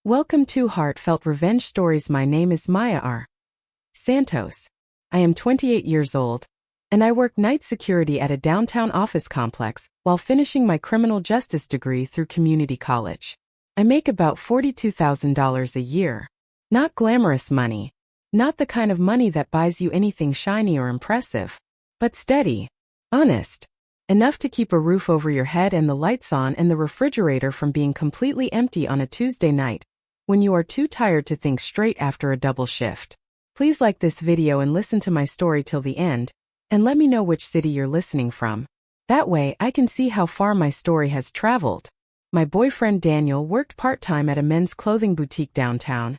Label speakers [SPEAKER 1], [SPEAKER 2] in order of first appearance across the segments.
[SPEAKER 1] Welcome to Heartfelt Revenge Stories. My name is Maya R. Santos. I am 28 years old, and I work night security at a downtown office complex while finishing my criminal justice degree through community college. I make about $42,000 a year. Not glamorous money. Not the kind of money that buys you anything shiny or impressive. But steady. Honest. Enough to keep a roof over your head and the lights on and the refrigerator from being completely empty on a Tuesday night, when you are too tired to think straight after a double shift. Please like this video and listen to my story till the end, and let me know which city you're listening from. That way I can see how far my story has traveled. My boyfriend Daniel worked part-time at a men's clothing boutique downtown,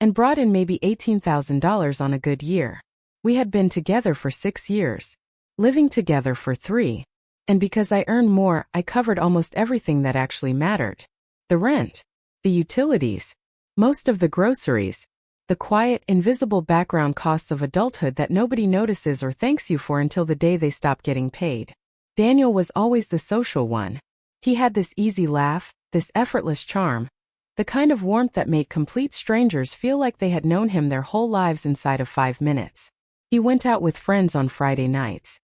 [SPEAKER 1] and brought in maybe $18,000 on a good year. We had been together for 6 years, living together for 3. And because I earned more, I covered almost everything that actually mattered. The rent, the utilities, most of the groceries, the quiet, invisible background costs of adulthood that nobody notices or thanks you for until the day they stop getting paid. Daniel was always the social one. He had this easy laugh, this effortless charm, the kind of warmth that made complete strangers feel like they had known him their whole lives inside of 5 minutes. He went out with friends on Friday nights.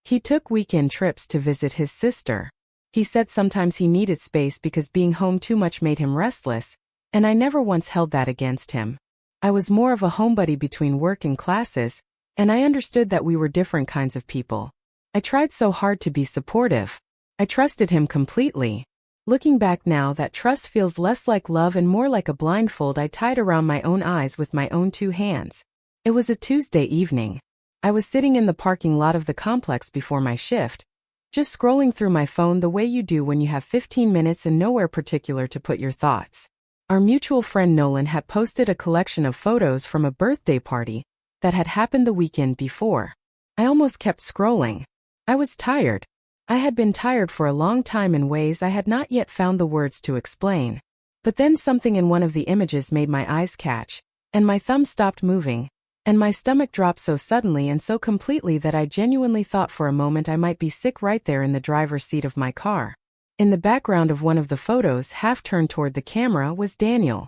[SPEAKER 1] He took weekend trips to visit his sister. He said sometimes he needed space because being home too much made him restless, and I never once held that against him. I was more of a homebody between work and classes, and I understood that we were different kinds of people. I tried so hard to be supportive. I trusted him completely. Looking back now, that trust feels less like love and more like a blindfold I tied around my own eyes with my own 2 hands. It was a Tuesday evening. I was sitting in the parking lot of the complex before my shift, just scrolling through my phone the way you do when you have 15 minutes and nowhere particular to put your thoughts. Our mutual friend Nolan had posted a collection of photos from a birthday party that had happened the weekend before. I almost kept scrolling. I was tired. I had been tired for a long time in ways I had not yet found the words to explain. But then something in one of the images made my eyes catch, and my thumb stopped moving, and my stomach dropped so suddenly and so completely that I genuinely thought for a moment I might be sick right there in the driver's seat of my car. In the background of one of the photos, half turned toward the camera, was Daniel.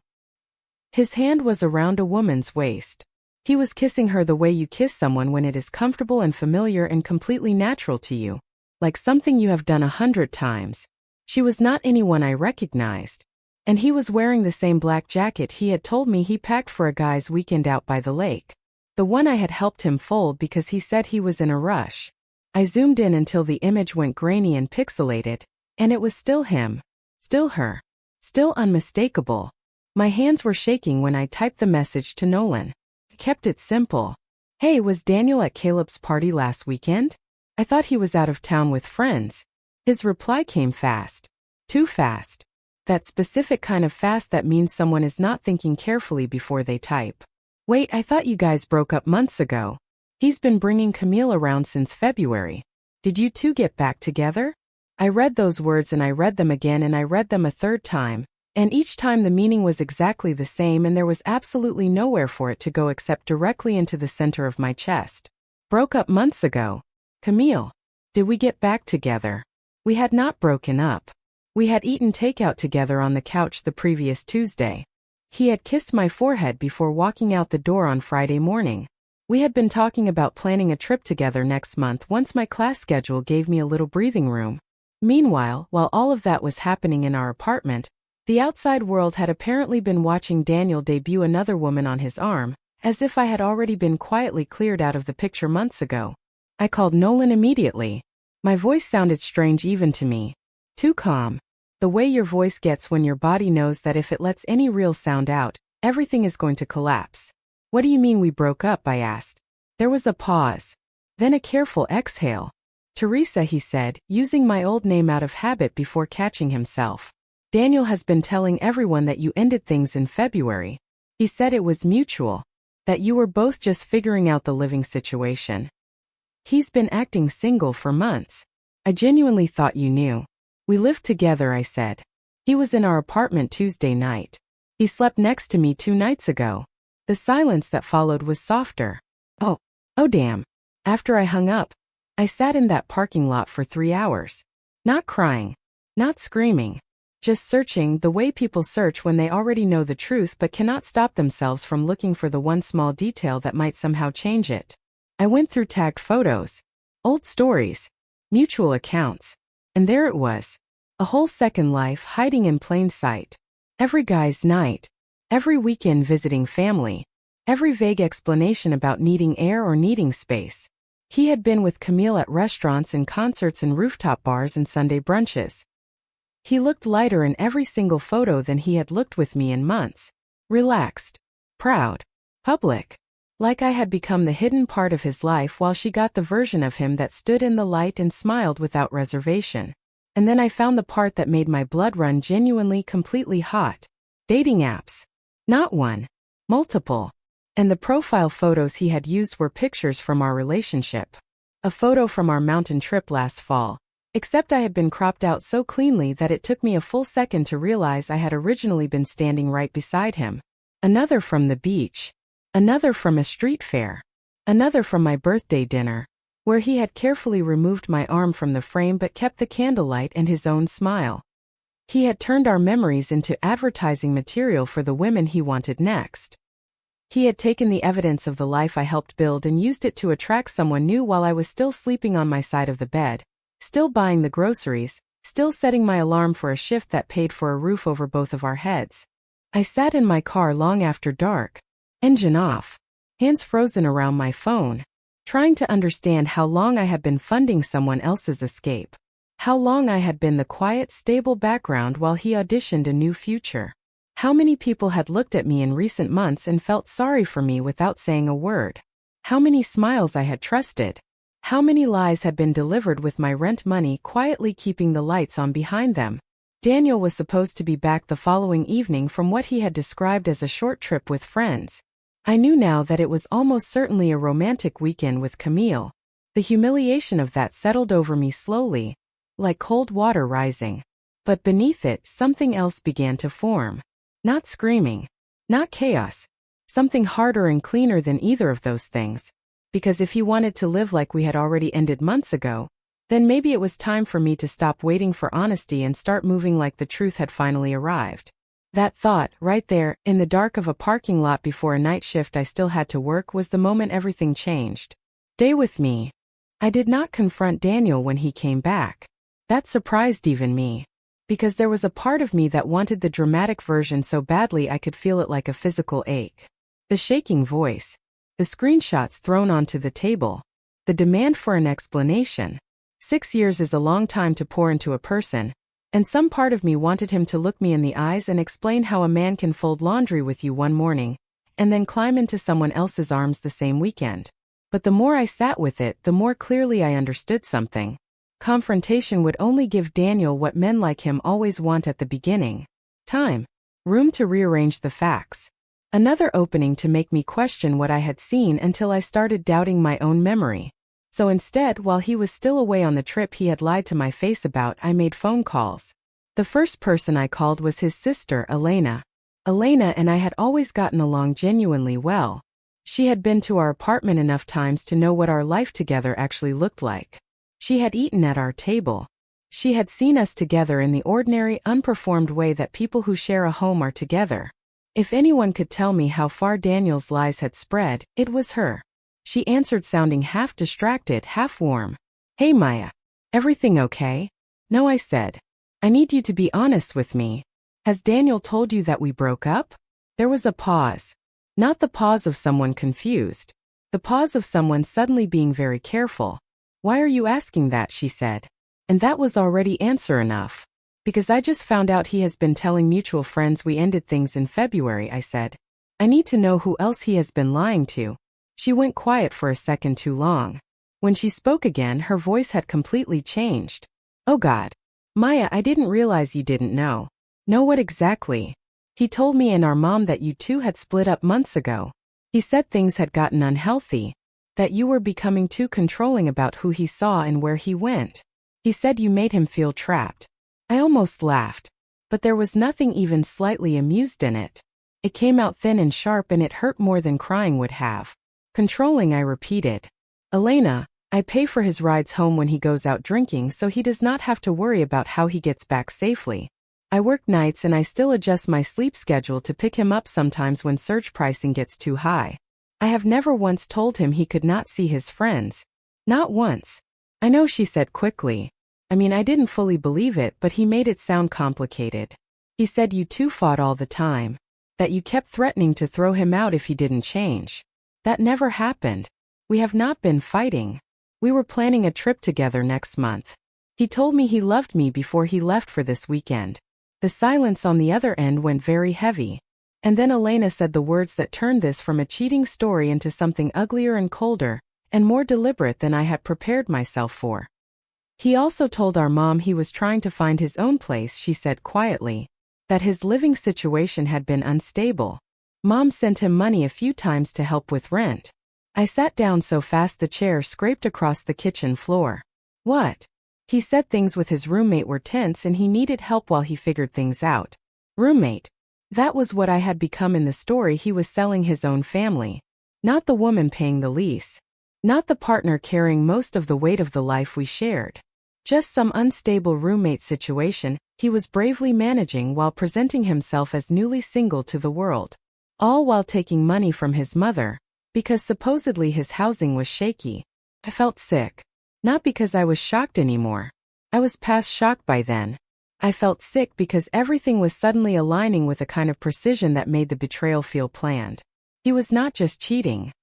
[SPEAKER 1] His hand was around a woman's waist. He was kissing her the way you kiss someone when it is comfortable and familiar and completely natural to you, like something you have done 100 times. She was not anyone I recognized, and he was wearing the same black jacket he had told me he packed for a guy's weekend out by the lake. The one I had helped him fold because he said he was in a rush. I zoomed in until the image went grainy and pixelated, and it was still him, still her, still unmistakable. My hands were shaking when I typed the message to Nolan. I kept it simple. Hey, was Daniel at Caleb's party last weekend? I thought he was out of town with friends. His reply came fast. Too fast. That specific kind of fast that means someone is not thinking carefully before they type. Wait, I thought you guys broke up months ago. He's been bringing Camille around since February. Did you two get back together? I read those words and I read them again and I read them a 3rd time, and each time the meaning was exactly the same and there was absolutely nowhere for it to go except directly into the center of my chest. Broke up months ago. Camille. Did we get back together? We had not broken up. We had eaten takeout together on the couch the previous Tuesday. He had kissed my forehead before walking out the door on Friday morning. We had been talking about planning a trip together next month once my class schedule gave me a little breathing room. Meanwhile, while all of that was happening in our apartment, the outside world had apparently been watching Daniel debut another woman on his arm, as if I had already been quietly cleared out of the picture months ago. I called Nolan immediately. My voice sounded strange even to me. Too calm. The way your voice gets when your body knows that if it lets any real sound out, everything is going to collapse. What do you mean we broke up? I asked. There was a pause. Then a careful exhale. Teresa, he said, using my old name out of habit before catching himself. Daniel has been telling everyone that you ended things in February. He said it was mutual. That you were both just figuring out the living situation. He's been acting single for months. I genuinely thought you knew. We lived together, I said. He was in our apartment Tuesday night. He slept next to me 2 nights ago. The silence that followed was softer. Oh damn. After I hung up, I sat in that parking lot for 3 hours. Not crying. Not screaming. Just searching the way people search when they already know the truth but cannot stop themselves from looking for the one small detail that might somehow change it. I went through tagged photos, old stories, mutual accounts, and there it was. A whole second life hiding in plain sight. Every guy's night, every weekend visiting family, every vague explanation about needing air or needing space. He had been with Camille at restaurants and concerts and rooftop bars and Sunday brunches. He looked lighter in every single photo than he had looked with me in months. Relaxed, proud, public. Like I had become the hidden part of his life while she got the version of him that stood in the light and smiled without reservation. And then I found the part that made my blood run genuinely completely hot. Dating apps. Not one. Multiple. And the profile photos he had used were pictures from our relationship. A photo from our mountain trip last fall. Except I had been cropped out so cleanly that it took me a full second to realize I had originally been standing right beside him. Another from the beach. Another from a street fair. Another from my birthday dinner, where he had carefully removed my arm from the frame but kept the candlelight and his own smile. He had turned our memories into advertising material for the women he wanted next. He had taken the evidence of the life I helped build and used it to attract someone new while I was still sleeping on my side of the bed. Still buying the groceries, still setting my alarm for a shift that paid for a roof over both of our heads. I sat in my car long after dark, engine off, hands frozen around my phone, trying to understand how long I had been funding someone else's escape. How long I had been the quiet, stable background while he auditioned a new future. How many people had looked at me in recent months and felt sorry for me without saying a word. How many smiles I had trusted. How many lies had been delivered with my rent money quietly keeping the lights on behind them. Daniel was supposed to be back the following evening from what he had described as a short trip with friends. I knew now that it was almost certainly a romantic weekend with Camille. The humiliation of that settled over me slowly, like cold water rising. But beneath it, something else began to form. Not screaming. Not chaos. Something harder and cleaner than either of those things. Because if he wanted to live like we had already ended months ago, then maybe it was time for me to stop waiting for honesty and start moving like the truth had finally arrived. That thought, right there, in the dark of a parking lot before a night shift I still had to work, was the moment everything changed. Stay with me. I did not confront Daniel when he came back. That surprised even me. Because there was a part of me that wanted the dramatic version so badly I could feel it like a physical ache. The shaking voice. The screenshots thrown onto the table. The demand for an explanation. 6 years is a long time to pour into a person, and some part of me wanted him to look me in the eyes and explain how a man can fold laundry with you one morning, and then climb into someone else's arms the same weekend. But the more I sat with it, the more clearly I understood something. Confrontation would only give Daniel what men like him always want at the beginning. Time. Room to rearrange the facts. Another opening to make me question what I had seen until I started doubting my own memory. So instead, while he was still away on the trip he had lied to my face about, I made phone calls. The first person I called was his sister, Elena. Elena and I had always gotten along genuinely well. She had been to our apartment enough times to know what our life together actually looked like. She had eaten at our table. She had seen us together in the ordinary, unperformed way that people who share a home are together. If anyone could tell me how far Daniel's lies had spread, it was her. She answered sounding half distracted, half warm. Hey Maya. Everything okay? No, I said. I need you to be honest with me. Has Daniel told you that we broke up? There was a pause. Not the pause of someone confused. The pause of someone suddenly being very careful. Why are you asking that, she said. And that was already answer enough. Because I just found out he has been telling mutual friends we ended things in February, I said. I need to know who else he has been lying to. She went quiet for a second too long. When she spoke again, her voice had completely changed. Oh God. Maya, I didn't realize you didn't know. Know what exactly? He told me and our mom that you two had split up months ago. He said things had gotten unhealthy. That you were becoming too controlling about who he saw and where he went. He said you made him feel trapped. I almost laughed, but there was nothing even slightly amused in it. It came out thin and sharp and it hurt more than crying would have. Controlling, I repeated. Elena, I pay for his rides home when he goes out drinking so he does not have to worry about how he gets back safely. I work nights and I still adjust my sleep schedule to pick him up sometimes when surge pricing gets too high. I have never once told him he could not see his friends. Not once. I know, she said quickly. I mean, I didn't fully believe it, but he made it sound complicated. He said you two fought all the time. That you kept threatening to throw him out if he didn't change. That never happened. We have not been fighting. We were planning a trip together next month. He told me he loved me before he left for this weekend. The silence on the other end went very heavy. And then Elena said the words that turned this from a cheating story into something uglier and colder, and more deliberate than I had prepared myself for. He also told our mom he was trying to find his own place, she said quietly. That his living situation had been unstable. Mom sent him money a few times to help with rent. I sat down so fast the chair scraped across the kitchen floor. What? He said things with his roommate were tense and he needed help while he figured things out. Roommate. That was what I had become in the story. He was selling his own family. Not the woman paying the lease. Not the partner carrying most of the weight of the life we shared. Just some unstable roommate situation he was bravely managing while presenting himself as newly single to the world. All while taking money from his mother, because supposedly his housing was shaky. I felt sick. Not because I was shocked anymore. I was past shock by then. I felt sick because everything was suddenly aligning with a kind of precision that made the betrayal feel planned. He was not just cheating.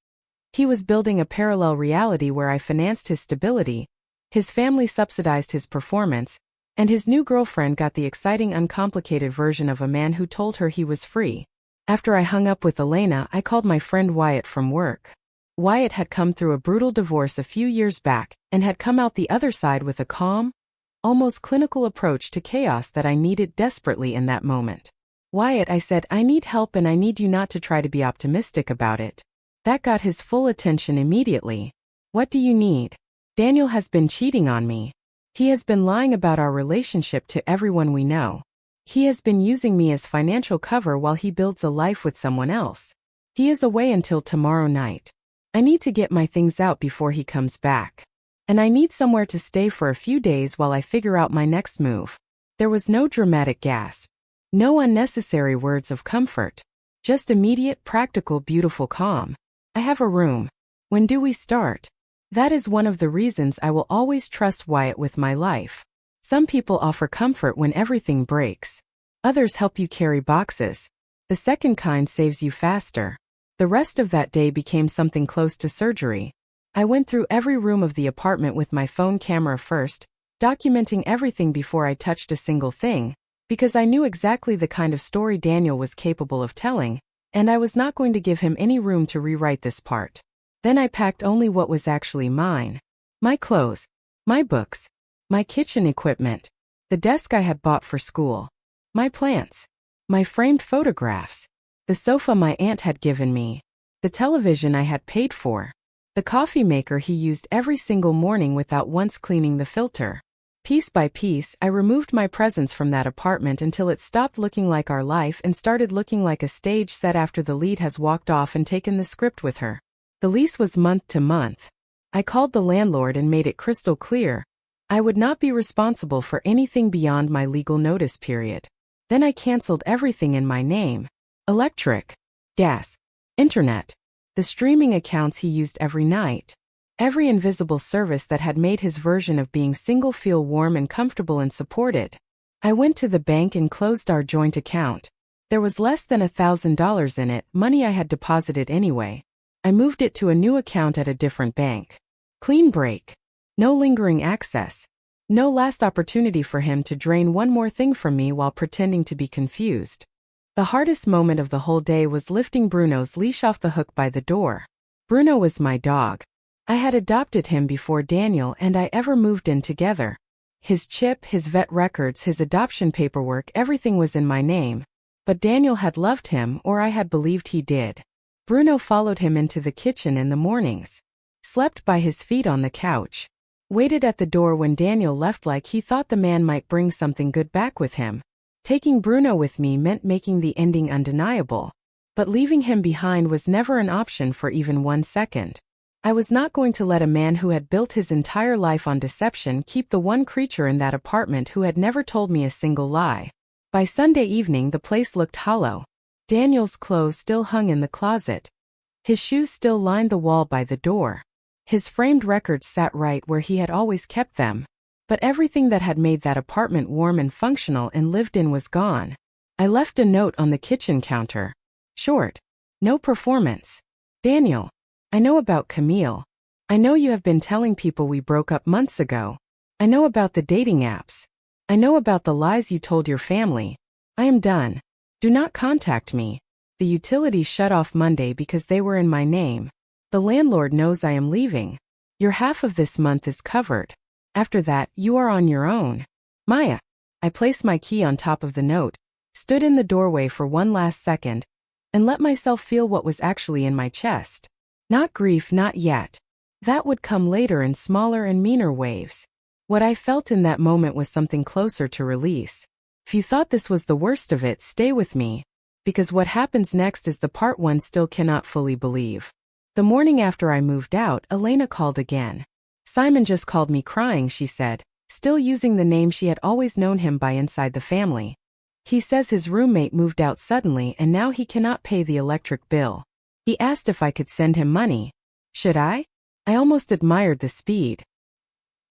[SPEAKER 1] He was building a parallel reality where I financed his stability, his family subsidized his performance, and his new girlfriend got the exciting, uncomplicated version of a man who told her he was free. After I hung up with Elena, I called my friend Wyatt from work. Wyatt had come through a brutal divorce a few years back and had come out the other side with a calm, almost clinical approach to chaos that I needed desperately in that moment. Wyatt, I said, I need help and I need you not to try to be optimistic about it. That got his full attention immediately. What do you need? Daniel has been cheating on me. He has been lying about our relationship to everyone we know. He has been using me as financial cover while he builds a life with someone else. He is away until tomorrow night. I need to get my things out before he comes back. And I need somewhere to stay for a few days while I figure out my next move. There was no dramatic gasp. No unnecessary words of comfort. Just immediate, practical, beautiful calm. I have a room. When do we start? That is one of the reasons I will always trust Wyatt with my life. Some people offer comfort when everything breaks. Others help you carry boxes. The second kind saves you faster. The rest of that day became something close to surgery. I went through every room of the apartment with my phone camera first, documenting everything before I touched a single thing, because I knew exactly the kind of story Daniel was capable of telling, and I was not going to give him any room to rewrite this part. Then I packed only what was actually mine. My clothes, my books, my kitchen equipment, the desk I had bought for school, my plants, my framed photographs, the sofa my aunt had given me, the television I had paid for, the coffee maker he used every single morning without once cleaning the filter. Piece by piece, I removed my presence from that apartment until it stopped looking like our life and started looking like a stage set after the lead has walked off and taken the script with her. The lease was month to month. I called the landlord and made it crystal clear. I would not be responsible for anything beyond my legal notice period. Then I canceled everything in my name. Electric, gas, internet, the streaming accounts he used every night. Every invisible service that had made his version of being single feel warm and comfortable and supported. I went to the bank and closed our joint account. There was less than $1,000 in it, money I had deposited anyway. I moved it to a new account at a different bank. Clean break. No lingering access. No last opportunity for him to drain one more thing from me while pretending to be confused. The hardest moment of the whole day was lifting Bruno's leash off the hook by the door. Bruno was my dog. I had adopted him before Daniel and I ever moved in together. His chip, his vet records, his adoption paperwork, everything was in my name. But Daniel had loved him, or I had believed he did. Bruno followed him into the kitchen in the mornings. Slept by his feet on the couch. Waited at the door when Daniel left like he thought the man might bring something good back with him. Taking Bruno with me meant making the ending undeniable. But leaving him behind was never an option for even 1 second. I was not going to let a man who had built his entire life on deception keep the one creature in that apartment who had never told me a single lie. By Sunday evening, the place looked hollow. Daniel's clothes still hung in the closet. His shoes still lined the wall by the door. His framed records sat right where he had always kept them. But everything that had made that apartment warm and functional and lived in was gone. I left a note on the kitchen counter. Short. No performance. Daniel. I know about Camille. I know you have been telling people we broke up months ago. I know about the dating apps. I know about the lies you told your family. I am done. Do not contact me. The utilities shut off Monday because they were in my name. The landlord knows I am leaving. Your half of this month is covered. After that, you are on your own. Maya. I placed my key on top of the note, stood in the doorway for one last second, and let myself feel what was actually in my chest. Not grief, not yet. That would come later in smaller and meaner waves. What I felt in that moment was something closer to release. If you thought this was the worst of it, stay with me. Because what happens next is the part one still cannot fully believe. The morning after I moved out, Elena called again. Simon just called me crying, she said, still using the name she had always known him by inside the family. He says his roommate moved out suddenly and now he cannot pay the electric bill. He asked if I could send him money. Should I? I almost admired the speed.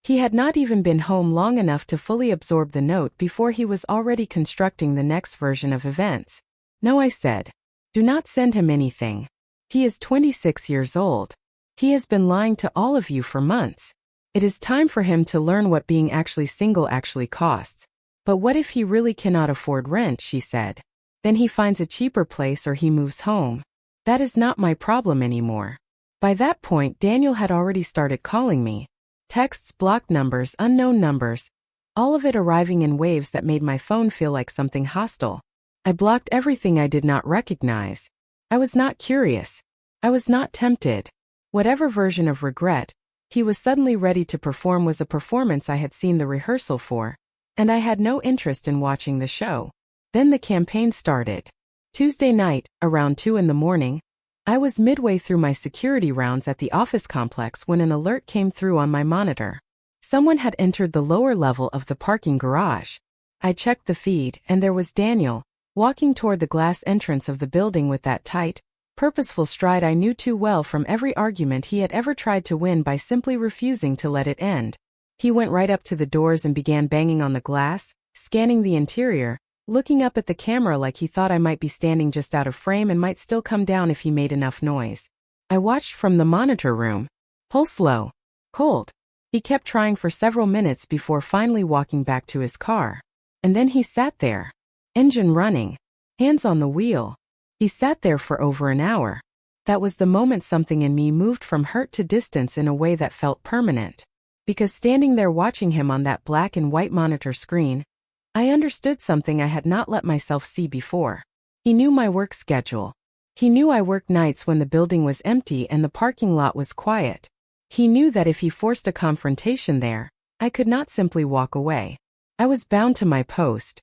[SPEAKER 1] He had not even been home long enough to fully absorb the note before he was already constructing the next version of events. No, I said. Do not send him anything. He is 26 years old. He has been lying to all of you for months. It is time for him to learn what being actually single actually costs. But what if he really cannot afford rent, she said. Then he finds a cheaper place or he moves home. That is not my problem anymore. By that point, Daniel had already started calling me. Texts, blocked numbers, unknown numbers, all of it arriving in waves that made my phone feel like something hostile. I blocked everything I did not recognize. I was not curious. I was not tempted. Whatever version of regret he was suddenly ready to perform was a performance I had seen the rehearsal for, and I had no interest in watching the show. Then the campaign started. Tuesday night, around 2 in the morning, I was midway through my security rounds at the office complex when an alert came through on my monitor. Someone had entered the lower level of the parking garage. I checked the feed, and there was Daniel, walking toward the glass entrance of the building with that tight, purposeful stride I knew too well from every argument he had ever tried to win by simply refusing to let it end. He went right up to the doors and began banging on the glass, scanning the interior, looking up at the camera like he thought I might be standing just out of frame and might still come down if he made enough noise. I watched from the monitor room. Pulse low. Cold. He kept trying for several minutes before finally walking back to his car. And then he sat there. Engine running. Hands on the wheel. He sat there for over an hour. That was the moment something in me moved from hurt to distance in a way that felt permanent. Because standing there watching him on that black and white monitor screen, I understood something I had not let myself see before. He knew my work schedule. He knew I worked nights when the building was empty and the parking lot was quiet. He knew that if he forced a confrontation there, I could not simply walk away. I was bound to my post.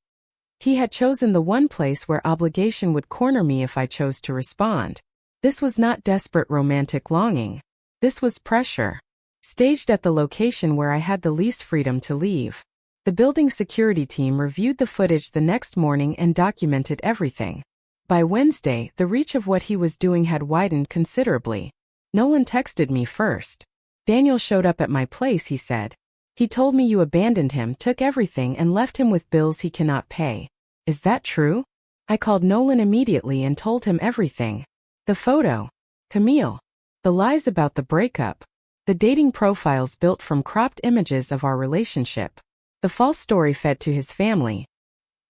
[SPEAKER 1] He had chosen the one place where obligation would corner me if I chose to respond. This was not desperate romantic longing. This was pressure. Staged at the location where I had the least freedom to leave. The building security team reviewed the footage the next morning and documented everything. By Wednesday, the reach of what he was doing had widened considerably. Nolan texted me first. Daniel showed up at my place, he said. He told me you abandoned him, took everything and left him with bills he cannot pay. Is that true? I called Nolan immediately and told him everything. The photo. Camille. The lies about the breakup. The dating profiles built from cropped images of our relationship. The false story fed to his family.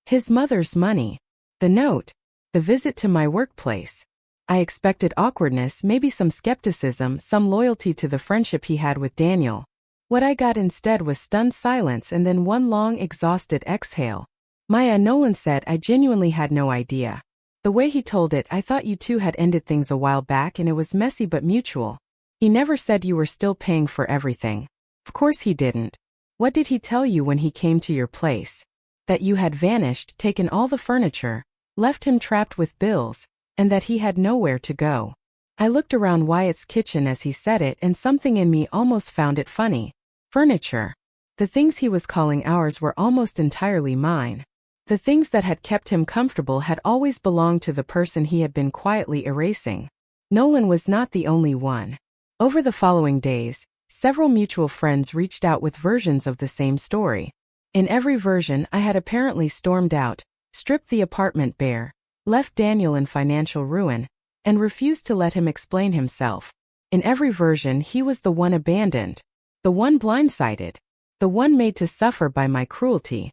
[SPEAKER 1] His mother's money. The note. The visit to my workplace. I expected awkwardness, maybe some skepticism, some loyalty to the friendship he had with Daniel. What I got instead was stunned silence and then one long, exhausted exhale. Maya, Nolan said, I genuinely had no idea. The way he told it, I thought you two had ended things a while back and it was messy but mutual. He never said you were still paying for everything. Of course he didn't. What did he tell you when he came to your place? That you had vanished, taken all the furniture, left him trapped with bills, and that he had nowhere to go. I looked around Wyatt's kitchen as he said it and something in me almost found it funny. Furniture. The things he was calling ours were almost entirely mine. The things that had kept him comfortable had always belonged to the person he had been quietly erasing. Nolan was not the only one. Over the following days, several mutual friends reached out with versions of the same story. In every version, I had apparently stormed out, stripped the apartment bare, left Daniel in financial ruin, and refused to let him explain himself. In every version, he was the one abandoned, the one blindsided, the one made to suffer by my cruelty.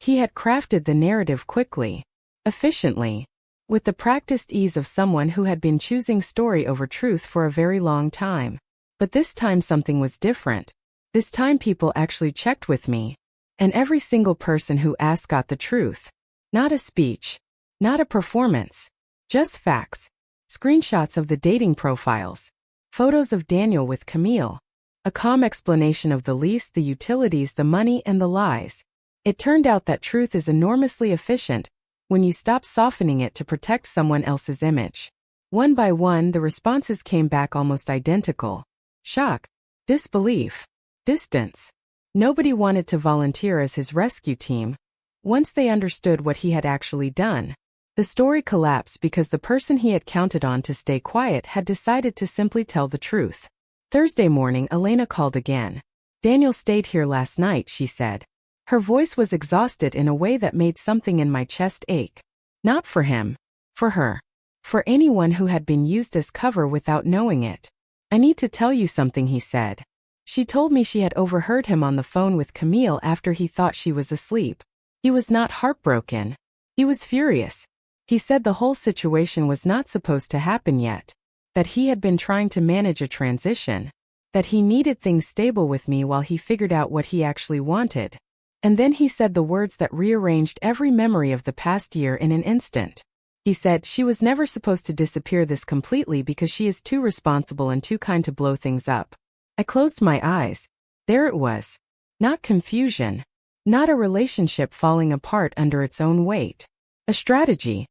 [SPEAKER 1] He had crafted the narrative quickly, efficiently, with the practiced ease of someone who had been choosing story over truth for a very long time. But this time something was different. This time people actually checked with me. And every single person who asked got the truth. Not a speech. Not a performance. Just facts. Screenshots of the dating profiles. Photos of Daniel with Camille. A calm explanation of the lease, the utilities, the money, and the lies. It turned out that truth is enormously efficient when you stop softening it to protect someone else's image. One by one, the responses came back almost identical. Shock, disbelief, distance. Nobody wanted to volunteer as his rescue team. Once they understood what he had actually done, the story collapsed because the person he had counted on to stay quiet had decided to simply tell the truth. Thursday morning, Elena called again. Daniel stayed here last night, she said. Her voice was exhausted in a way that made something in my chest ache. Not for him. For her. For anyone who had been used as cover without knowing it. I need to tell you something, he said. She told me she had overheard him on the phone with Camille after he thought she was asleep. He was not heartbroken. He was furious. He said the whole situation was not supposed to happen yet. That he had been trying to manage a transition. That he needed things stable with me while he figured out what he actually wanted. And then he said the words that rearranged every memory of the past year in an instant. He said she was never supposed to disappear this completely because she is too responsible and too kind to blow things up. I closed my eyes. There it was. Not confusion. Not a relationship falling apart under its own weight. A strategy.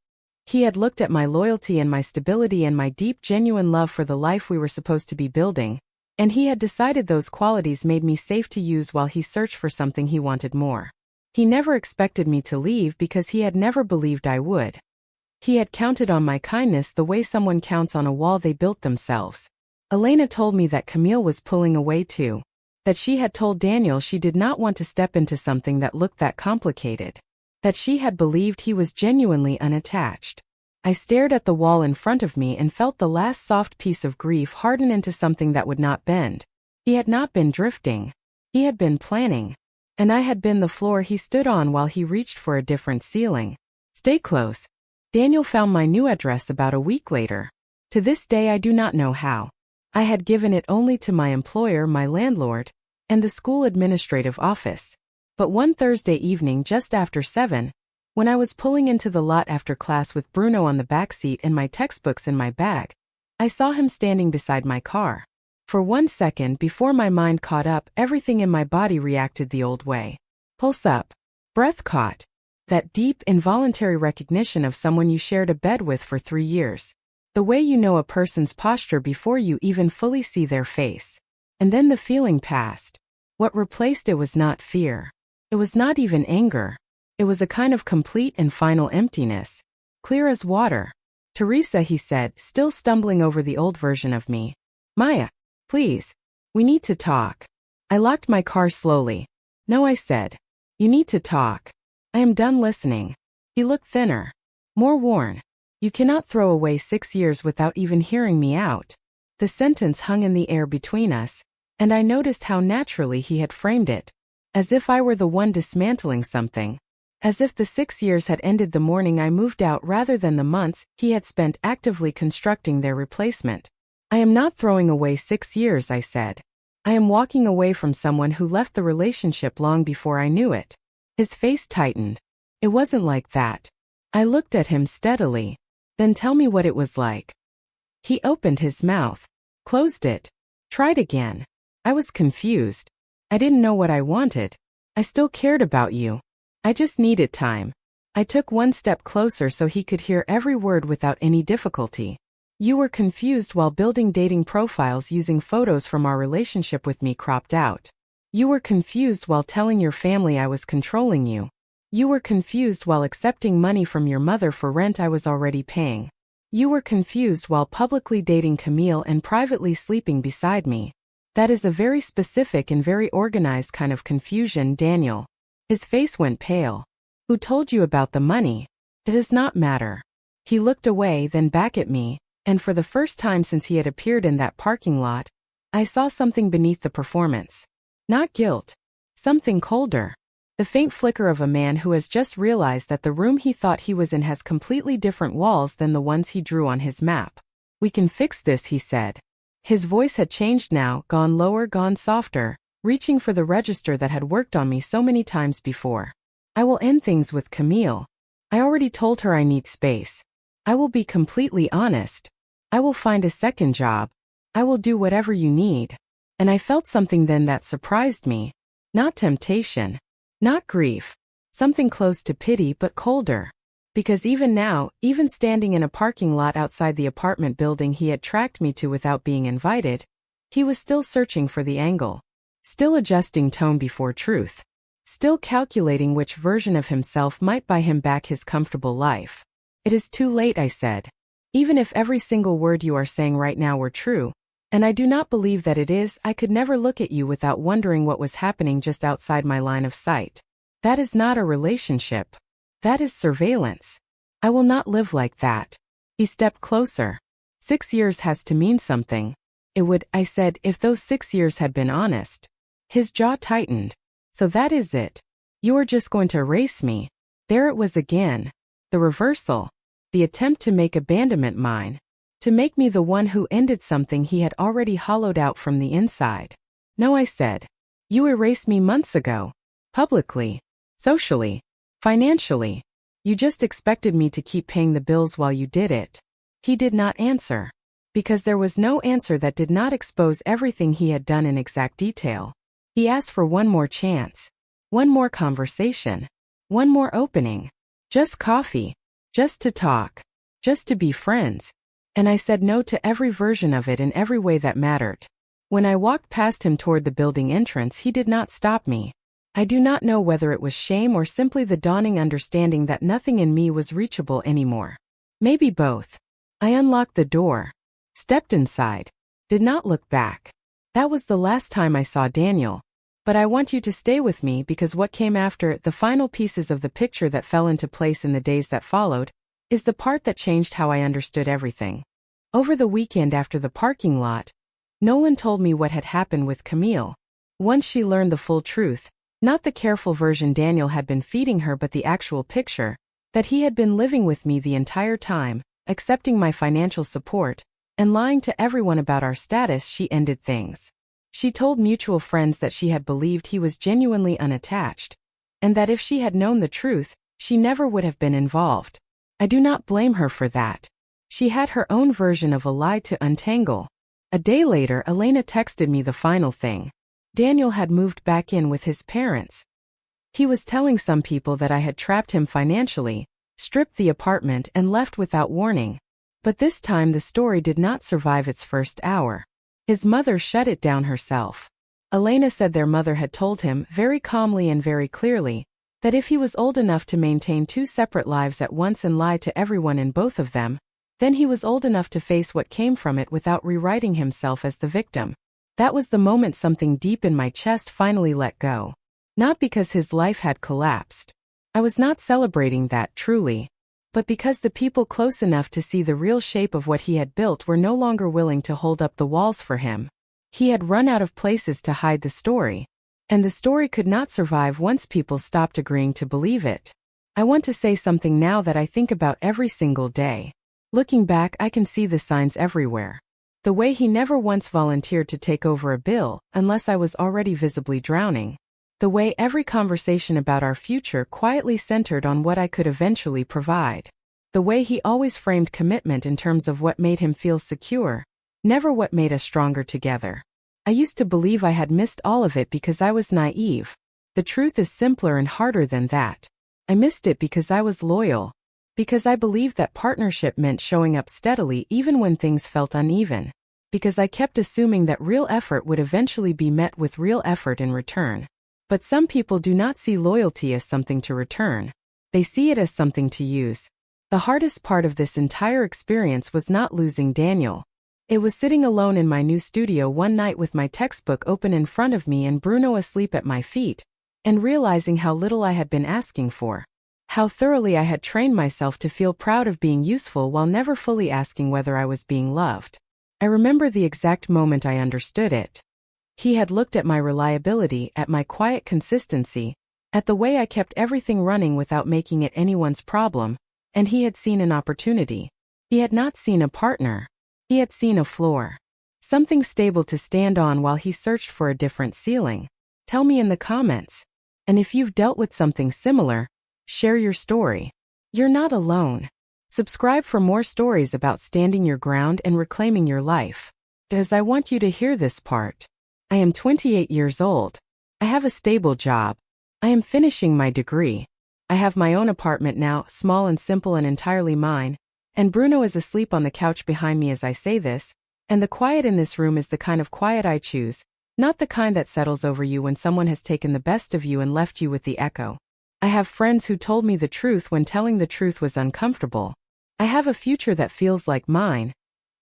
[SPEAKER 1] He had looked at my loyalty and my stability and my deep, genuine love for the life we were supposed to be building, and he had decided those qualities made me safe to use while he searched for something he wanted more. He never expected me to leave because he had never believed I would. He had counted on my kindness the way someone counts on a wall they built themselves. Elena told me that Camille was pulling away too. That she had told Daniel she did not want to step into something that looked that complicated. That she had believed he was genuinely unattached. I stared at the wall in front of me and felt the last soft piece of grief harden into something that would not bend. He had not been drifting. He had been planning. And I had been the floor he stood on while he reached for a different ceiling. Stay close. Daniel found my new address about a week later. To this day I do not know how. I had given it only to my employer, my landlord, and the school administrative office. But one Thursday evening just after 7, when I was pulling into the lot after class with Bruno on the back seat and my textbooks in my bag, I saw him standing beside my car. For 1 second before my mind caught up, everything in my body reacted the old way. Pulse up. Breath caught. That deep, involuntary recognition of someone you shared a bed with for 3 years. The way you know a person's posture before you even fully see their face. And then the feeling passed. What replaced it was not fear. It was not even anger. It was a kind of complete and final emptiness. Clear as water. Teresa, he said, still stumbling over the old version of me. Maya, please. We need to talk. I locked my car slowly. No, I said. You need to talk. I am done listening. He looked thinner. More worn. You cannot throw away 6 years without even hearing me out. The sentence hung in the air between us, and I noticed how naturally he had framed it. As if I were the one dismantling something. As if the 6 years had ended the morning I moved out rather than the months he had spent actively constructing their replacement. I am not throwing away 6 years, I said. I am walking away from someone who left the relationship long before I knew it. His face tightened. It wasn't like that. I looked at him steadily. Then tell me what it was like. He opened his mouth. Closed it. Tried again. I was confused. I didn't know what I wanted. I still cared about you. I just needed time. I took 1 step closer so he could hear every word without any difficulty. You were confused while building dating profiles using photos from our relationship with me cropped out. You were confused while telling your family I was controlling you. You were confused while accepting money from your mother for rent I was already paying. You were confused while publicly dating Camille and privately sleeping beside me. That is a very specific and very organized kind of confusion, Daniel. His face went pale. Who told you about the money? It does not matter. He looked away, then back at me, and for the first time since he had appeared in that parking lot, I saw something beneath the performance. Not guilt. Something colder. The faint flicker of a man who has just realized that the room he thought he was in has completely different walls than the ones he drew on his map. We can fix this, he said. His voice had changed now, gone lower, gone softer, reaching for the register that had worked on me so many times before. I will end things with Camille. I already told her I need space. I will be completely honest. I will find a second job. I will do whatever you need. And I felt something then that surprised me. Not temptation. Not grief. Something close to pity but colder. Because even now, even standing in a parking lot outside the apartment building he had tracked me to without being invited, he was still searching for the angle. Still adjusting tone before truth. Still calculating which version of himself might buy him back his comfortable life. It is too late, I said. Even if every single word you are saying right now were true, and I do not believe that it is, I could never look at you without wondering what was happening just outside my line of sight. That is not a relationship. That is surveillance. I will not live like that. He stepped closer. 6 years has to mean something. It would, I said, if those 6 years had been honest. His jaw tightened. So that is it. You are just going to erase me. There it was again. The reversal. The attempt to make abandonment mine. To make me the one who ended something he had already hollowed out from the inside. No, I said. You erased me months ago. Publicly. Socially. Financially. You just expected me to keep paying the bills while you did it. He did not answer. Because there was no answer that did not expose everything he had done in exact detail. He asked for one more chance. One more conversation. One more opening. Just coffee. Just to talk. Just to be friends. And I said no to every version of it in every way that mattered. When I walked past him toward the building entrance, he did not stop me. I do not know whether it was shame or simply the dawning understanding that nothing in me was reachable anymore. Maybe both. I unlocked the door. Stepped inside. Did not look back. That was the last time I saw Daniel. But I want you to stay with me because what came after, the final pieces of the picture that fell into place in the days that followed, is the part that changed how I understood everything. Over the weekend after the parking lot, Nolan told me what had happened with Camille. Once she learned the full truth, not the careful version Daniel had been feeding her but the actual picture, that he had been living with me the entire time, accepting my financial support, and lying to everyone about our status, she ended things. She told mutual friends that she had believed he was genuinely unattached, and that if she had known the truth, she never would have been involved. I do not blame her for that. She had her own version of a lie to untangle. A day later, Elena texted me the final thing. Daniel had moved back in with his parents. He was telling some people that I had trapped him financially, stripped the apartment, and left without warning. But this time the story did not survive its first hour. His mother shut it down herself. Elena said their mother had told him, very calmly and very clearly, that if he was old enough to maintain 2 separate lives at once and lie to everyone in both of them, then he was old enough to face what came from it without rewriting himself as the victim. That was the moment something deep in my chest finally let go. Not because his life had collapsed. I was not celebrating that, truly. But because the people close enough to see the real shape of what he had built were no longer willing to hold up the walls for him. He had run out of places to hide the story. And the story could not survive once people stopped agreeing to believe it. I want to say something now that I think about every single day. Looking back, I can see the signs everywhere. The way he never once volunteered to take over a bill, unless I was already visibly drowning. The way every conversation about our future quietly centered on what I could eventually provide. The way he always framed commitment in terms of what made him feel secure, never what made us stronger together. I used to believe I had missed all of it because I was naive. The truth is simpler and harder than that. I missed it because I was loyal. Because I believed that partnership meant showing up steadily even when things felt uneven. Because I kept assuming that real effort would eventually be met with real effort in return. But some people do not see loyalty as something to return. They see it as something to use. The hardest part of this entire experience was not losing Daniel. It was sitting alone in my new studio one night with my textbook open in front of me and Bruno asleep at my feet, and realizing how little I had been asking for. How thoroughly I had trained myself to feel proud of being useful while never fully asking whether I was being loved. I remember the exact moment I understood it. He had looked at my reliability, at my quiet consistency, at the way I kept everything running without making it anyone's problem, and he had seen an opportunity. He had not seen a partner. He had seen a floor. Something stable to stand on while he searched for a different ceiling. Tell me in the comments. And if you've dealt with something similar, share your story. You're not alone. Subscribe for more stories about standing your ground and reclaiming your life. Because I want you to hear this part. I am 28 years old. I have a stable job. I am finishing my degree. I have my own apartment now, small and simple and entirely mine, and Bruno is asleep on the couch behind me as I say this, and the quiet in this room is the kind of quiet I choose, not the kind that settles over you when someone has taken the best of you and left you with the echo. I have friends who told me the truth when telling the truth was uncomfortable. I have a future that feels like mine,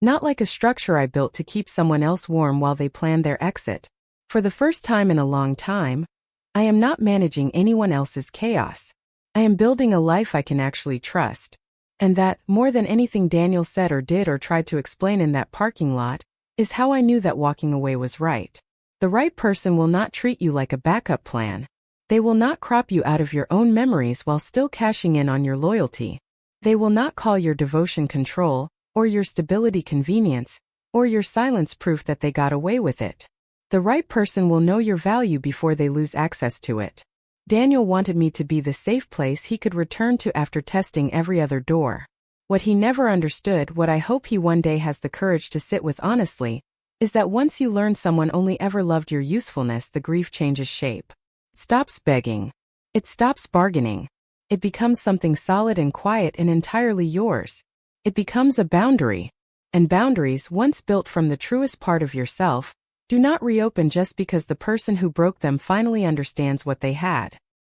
[SPEAKER 1] not like a structure I built to keep someone else warm while they plan their exit. For the first time in a long time, I am not managing anyone else's chaos. I am building a life I can actually trust. And that, more than anything Daniel said or did or tried to explain in that parking lot, is how I knew that walking away was right. The right person will not treat you like a backup plan. They will not crop you out of your own memories while still cashing in on your loyalty. They will not call your devotion control, or your stability convenience, or your silence proof that they got away with it. The right person will know your value before they lose access to it. Daniel wanted me to be the safe place he could return to after testing every other door. What he never understood, what I hope he one day has the courage to sit with honestly, is that once you learn someone only ever loved your usefulness, the grief changes shape. Stops begging. It stops bargaining. It becomes something solid and quiet and entirely yours. It becomes a boundary. And boundaries, once built from the truest part of yourself, do not reopen just because the person who broke them finally understands what they had.